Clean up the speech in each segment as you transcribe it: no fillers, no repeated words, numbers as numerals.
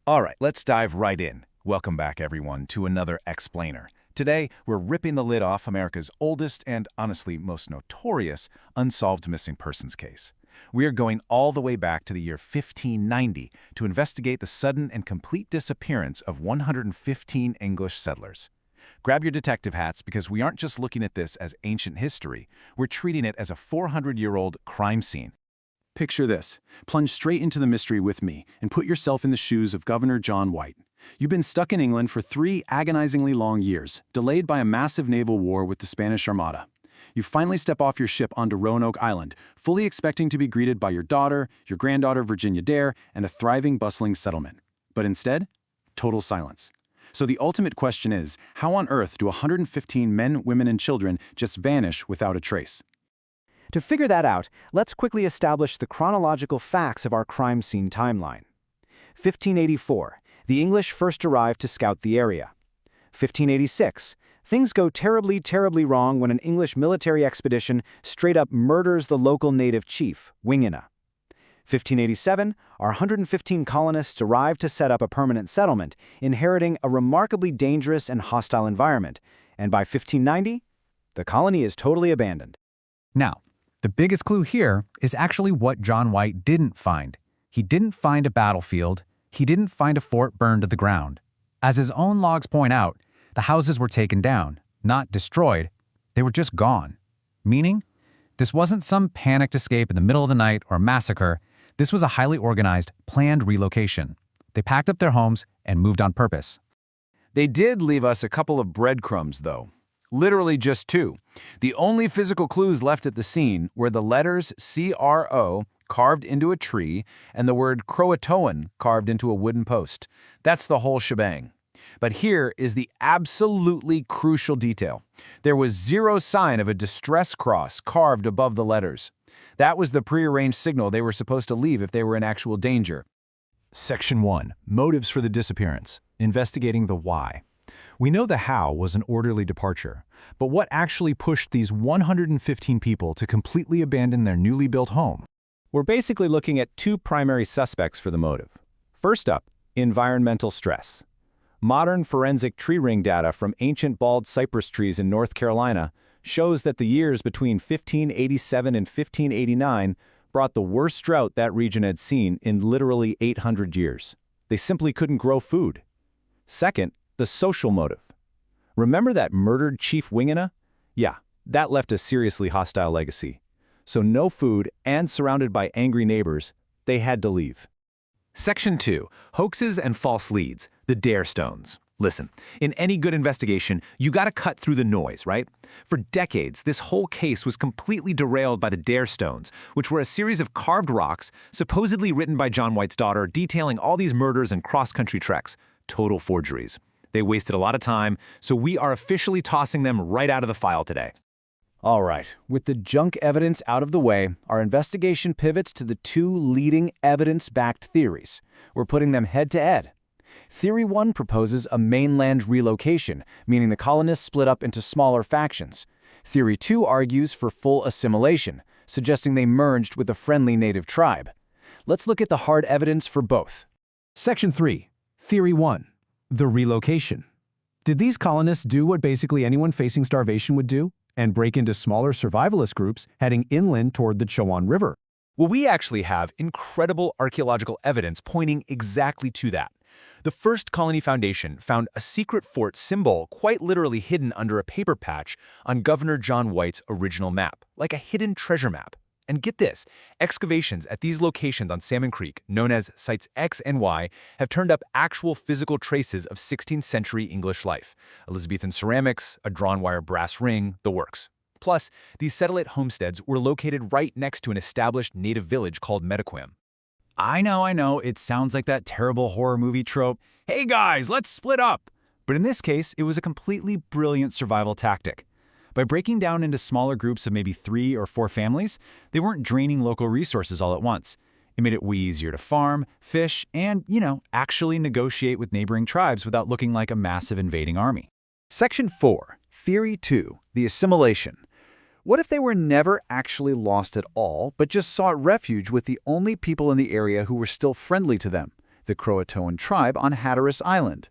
All right, let's dive right in. Welcome back, everyone, to another Explainer. Today, we're ripping the lid off America's oldest and, honestly, most notorious unsolved missing persons case. We are going all the way back to the year 1590 to investigate the sudden and complete disappearance of 115 English settlers. Grab your detective hats because we aren't just looking at this as ancient history, we're treating it as a 400-year-old crime scene. Picture this. Plunge straight into the mystery with me and put yourself in the shoes of Governor John White. You've been stuck in England for 3 agonizingly long years, delayed by a massive naval war with the Spanish Armada. You finally step off your ship onto Roanoke Island, fully expecting to be greeted by your daughter, your granddaughter Virginia Dare, and a thriving, bustling settlement. But instead, total silence. So the ultimate question is, how on earth do 115 men, women, and children just vanish without a trace? To figure that out, let's quickly establish the chronological facts of our crime scene timeline. 1584, the English first arrived to scout the area. 1586, things go terribly, terribly wrong when an English military expedition straight up murders the local native chief, Wingina. 1587, our 115 colonists arrived to set up a permanent settlement, inheriting a remarkably dangerous and hostile environment, and by 1590, the colony is totally abandoned. Now, the biggest clue here is actually what John White didn't find. He didn't find a battlefield. He didn't find a fort burned to the ground. As his own logs point out, the houses were taken down, not destroyed. They were just gone. Meaning, this wasn't some panicked escape in the middle of the night or a massacre. This was a highly organized, planned relocation. They packed up their homes and moved on purpose. They did leave us a couple of breadcrumbs, though. Literally just 2. The only physical clues left at the scene were the letters CRO carved into a tree and the word Croatoan carved into a wooden post. That's the whole shebang. But here is the absolutely crucial detail. There was 0 sign of a distress cross carved above the letters. That was the prearranged signal they were supposed to leave if they were in actual danger. Section 1. Motives for the disappearance. Investigating the why. We know the how was an orderly departure, but what actually pushed these 115 people to completely abandon their newly built home? We're basically looking at 2 primary suspects for the motive. First up, environmental stress. Modern forensic tree ring data from ancient bald cypress trees in North Carolina shows that the years between 1587 and 1589 brought the worst drought that region had seen in literally 800 years. They simply couldn't grow food. Second, the social motive. Remember that murdered Chief Wingina? Yeah, that left a seriously hostile legacy. So no food and surrounded by angry neighbors, they had to leave. Section 2. Hoaxes and false leads, the Dare Stones. Listen, in any good investigation, you gotta cut through the noise, right? For decades, this whole case was completely derailed by the Dare Stones, which were a series of carved rocks, supposedly written by John White's daughter, detailing all these murders and cross-country treks. Total forgeries. They wasted a lot of time, so we are officially tossing them right out of the file today. All right, with the junk evidence out of the way, our investigation pivots to the 2 leading evidence-backed theories. We're putting them head-to-head. Theory 1 proposes a mainland relocation, meaning the colonists split up into smaller factions. Theory 2 argues for full assimilation, suggesting they merged with a friendly native tribe. Let's look at the hard evidence for both. Section 3. Theory 1. The relocation. Did these colonists do what basically anyone facing starvation would do, and break into smaller survivalist groups heading inland toward the Chowan River? Well, we actually have incredible archaeological evidence pointing exactly to that. The First Colony Foundation found a secret fort symbol quite literally hidden under a paper patch on Governor John White's original map, like a hidden treasure map. And get this, excavations at these locations on Salmon Creek, known as Sites X and Y, have turned up actual physical traces of 16th century English life. Elizabethan ceramics, a drawn wire brass ring, the works. Plus, these satellite homesteads were located right next to an established native village called Metaquim. I know, it sounds like that terrible horror movie trope, "Hey guys, let's split up!" But in this case, it was a completely brilliant survival tactic. By breaking down into smaller groups of maybe 3 or 4 families, they weren't draining local resources all at once. It made it way easier to farm, fish, and, actually negotiate with neighboring tribes without looking like a massive invading army. Section 4. Theory 2. The assimilation. What if they were never actually lost at all, but just sought refuge with the only people in the area who were still friendly to them? the Croatoan tribe on Hatteras Island.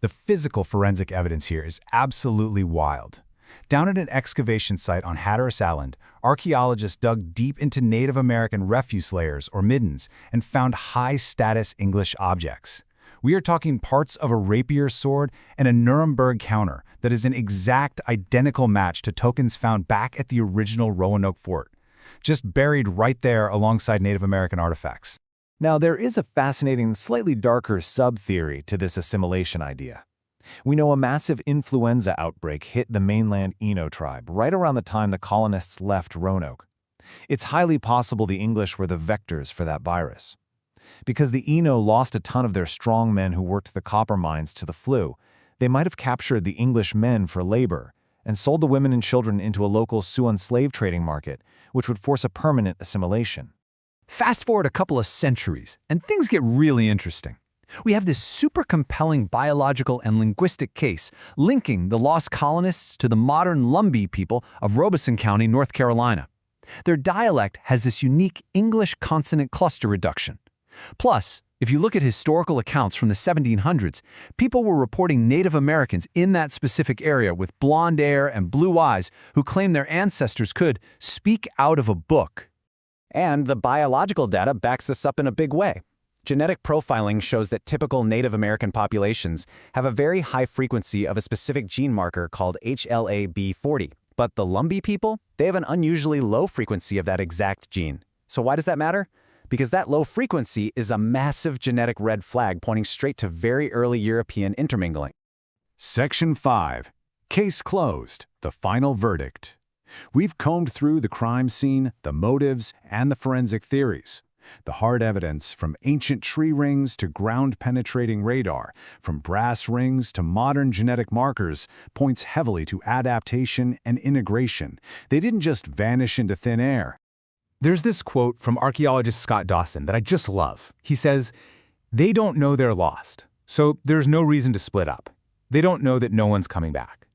The physical forensic evidence here is absolutely wild. Down at an excavation site on Hatteras Island, archaeologists dug deep into Native American refuse layers, or middens, and found high-status English objects. We are talking parts of a rapier sword and a Nuremberg counter that is an exact identical match to tokens found back at the original Roanoke fort, just buried right there alongside Native American artifacts. Now, there is a fascinating, slightly darker sub-theory to this assimilation idea. We know a massive influenza outbreak hit the mainland Eno tribe right around the time the colonists left Roanoke. It's highly possible the English were the vectors for that virus. Because the Eno lost a ton of their strong men who worked the copper mines to the flu, they might have captured the English men for labor and sold the women and children into a local Siouan slave trading market, which would force a permanent assimilation. Fast forward a couple of centuries, and things get really interesting. We have this super compelling biological and linguistic case linking the lost colonists to the modern Lumbee people of Robeson County, North Carolina. Their dialect has this unique English consonant cluster reduction. Plus, if you look at historical accounts from the 1700s, people were reporting Native Americans in that specific area with blonde hair and blue eyes who claimed their ancestors could speak out of a book. And the biological data backs this up in a big way. Genetic profiling shows that typical Native American populations have a very high frequency of a specific gene marker called HLA-B40. But the Lumbee people, they have an unusually low frequency of that exact gene. So why does that matter? Because that low frequency is a massive genetic red flag pointing straight to very early European intermingling. Section 5. Case closed. The final verdict. We've combed through the crime scene, the motives, and the forensic theories. The hard evidence, from ancient tree rings to ground-penetrating radar, from brass rings to modern genetic markers, points heavily to adaptation and integration. They didn't just vanish into thin air. There's this quote from archaeologist Scott Dawson that I just love. He says, "They don't know they're lost, so there's no reason to split up. They don't know that no one's coming back."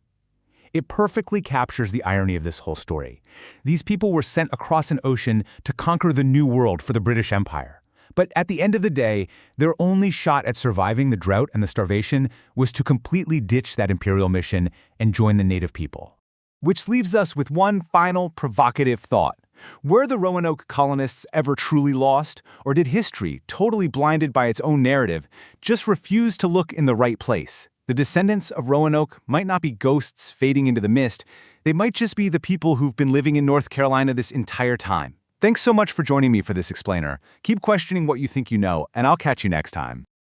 It perfectly captures the irony of this whole story. These people were sent across an ocean to conquer the New World for the British Empire. But at the end of the day, their only shot at surviving the drought and the starvation was to completely ditch that imperial mission and join the native people. Which leaves us with one final provocative thought. Were the Roanoke colonists ever truly lost, or did history, totally blinded by its own narrative, just refuse to look in the right place? The descendants of Roanoke might not be ghosts fading into the mist. They might just be the people who've been living in North Carolina this entire time. Thanks so much for joining me for this explainer. Keep questioning what you think you know, and I'll catch you next time.